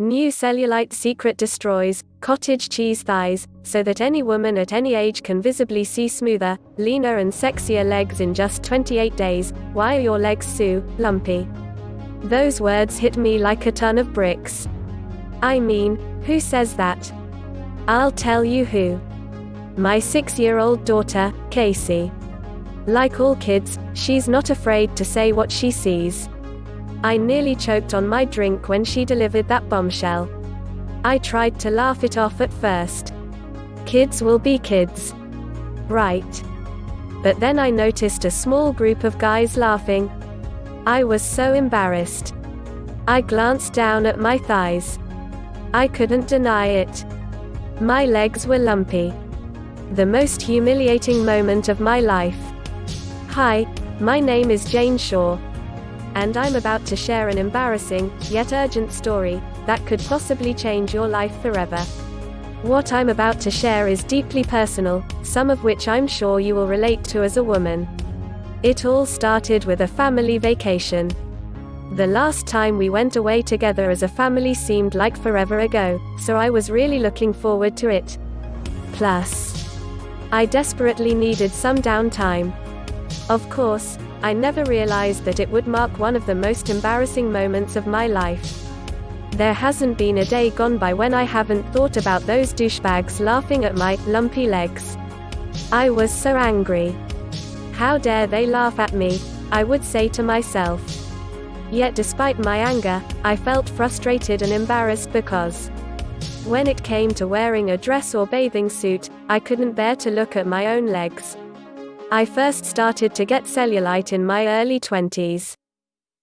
New cellulite secret destroys cottage cheese thighs, so that any woman at any age can visibly see smoother, leaner and sexier legs in just 28 days. Why are your legs so lumpy? Those words hit me like a ton of bricks. I mean, who says that? I'll tell you who. My 6-year-old daughter, Casey. Like all kids, she's not afraid to say what she sees. I nearly choked on my drink when she delivered that bombshell. I tried to laugh it off at first. Kids will be kids. Right. But then I noticed a small group of guys laughing. I was so embarrassed. I glanced down at my thighs. I couldn't deny it. My legs were lumpy. The most humiliating moment of my life. Hi, my name is Jane Shaw. And I'm about to share an embarrassing, yet urgent story, that could possibly change your life forever. What I'm about to share is deeply personal, some of which I'm sure you will relate to as a woman. It all started with a family vacation. The last time we went away together as a family seemed like forever ago, so I was really looking forward to it. Plus, I desperately needed some downtime. Of course, I never realized that it would mark one of the most embarrassing moments of my life. There hasn't been a day gone by when I haven't thought about those douchebags laughing at my lumpy legs. I was so angry. How dare they laugh at me, I would say to myself. Yet despite my anger, I felt frustrated and embarrassed because when it came to wearing a dress or bathing suit, I couldn't bear to look at my own legs. I first started to get cellulite in my early 20s.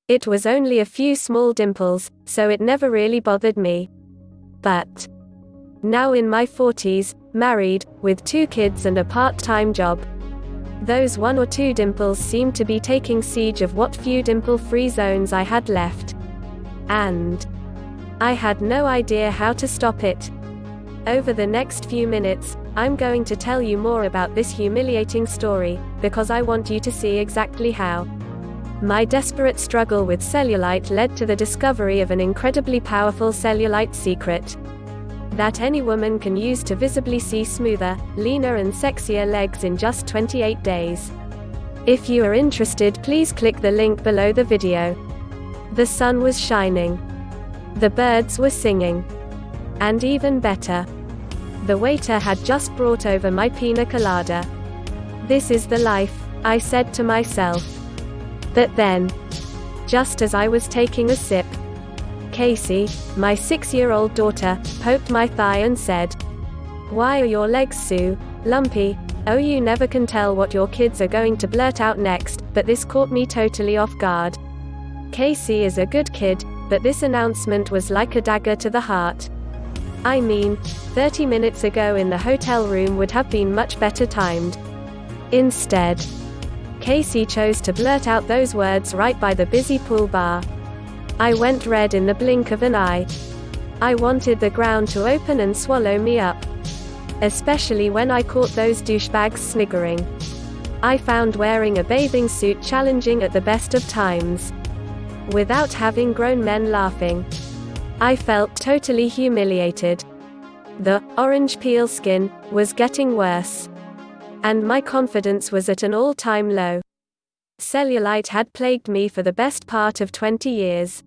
It was only a few small dimples, so it never really bothered me. But now in my 40s, married, with 2 kids and a part-time job, those 1 or 2 dimples seemed to be taking siege of what few dimple-free zones I had left. And I had no idea how to stop it. Over the next few minutes, I'm going to tell you more about this humiliating story, because I want you to see exactly how my desperate struggle with cellulite led to the discovery of an incredibly powerful cellulite secret that any woman can use to visibly see smoother, leaner and sexier legs in just 28 days. If you are interested, please click the link below the video. The sun was shining. The birds were singing. And even better, the waiter had just brought over my pina colada. This is the life, I said to myself. But then, just as I was taking a sip, Casey, my 6-year-old daughter, poked my thigh and said, "Why are your legs so lumpy? Oh, you never can tell what your kids are going to blurt out next," but this caught me totally off guard. Casey is a good kid, but this announcement was like a dagger to the heart. I mean, 30 minutes ago in the hotel room would have been much better timed. Instead, Casey chose to blurt out those words right by the busy pool bar. I went red in the blink of an eye. I wanted the ground to open and swallow me up. Especially when I caught those douchebags sniggering. I found wearing a bathing suit challenging at the best of times. Without having grown men laughing, I felt totally humiliated. The orange peel skin was getting worse. And my confidence was at an all-time low. Cellulite had plagued me for the best part of 20 years.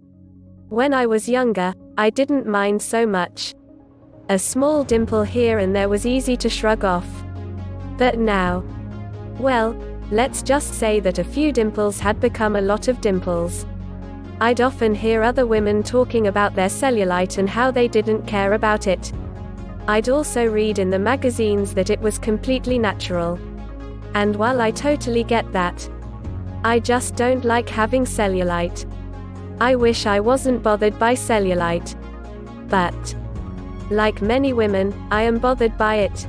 When I was younger, I didn't mind so much. A small dimple here and there was easy to shrug off. But now, well, let's just say that a few dimples had become a lot of dimples. I'd often hear other women talking about their cellulite and how they didn't care about it. I'd also read in the magazines that it was completely natural. And while I totally get that, I just don't like having cellulite. I wish I wasn't bothered by cellulite. But, like many women, I am bothered by it.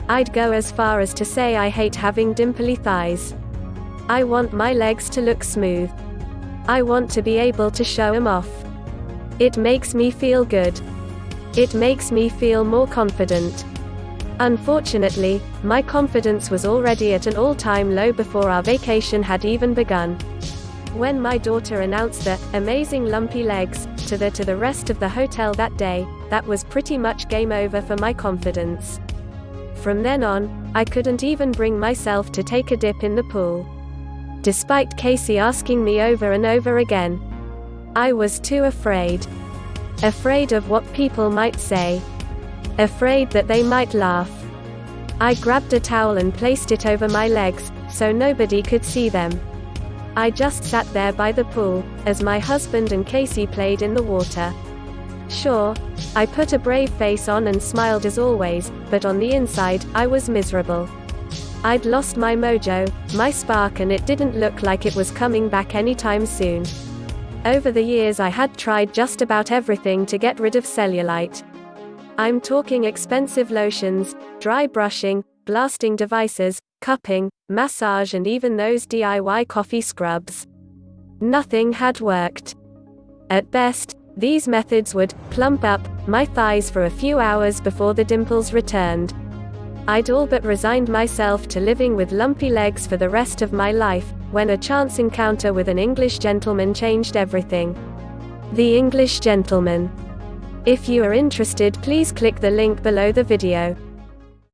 I'd go as far as to say I hate having dimply thighs. I want my legs to look smooth. I want to be able to show them off. It makes me feel good. It makes me feel more confident. Unfortunately, my confidence was already at an all-time low before our vacation had even begun. When my daughter announced the amazing lumpy legs to the rest of the hotel that day, that was pretty much game over for my confidence. From then on, I couldn't even bring myself to take a dip in the pool. Despite Casey asking me over and over again. I was too afraid. Afraid of what people might say. Afraid that they might laugh. I grabbed a towel and placed it over my legs, so nobody could see them. I just sat there by the pool, as my husband and Casey played in the water. Sure, I put a brave face on and smiled as always, but on the inside, I was miserable. I'd lost my mojo, my spark, and it didn't look like it was coming back anytime soon. Over the years I had tried just about everything to get rid of cellulite. I'm talking expensive lotions, dry brushing, blasting devices, cupping, massage, and even those DIY coffee scrubs. Nothing had worked. At best, these methods would plump up my thighs for a few hours before the dimples returned. I'd all but resigned myself to living with lumpy legs for the rest of my life, when a chance encounter with an English gentleman changed everything. The English gentleman. If you are interested, please click the link below the video.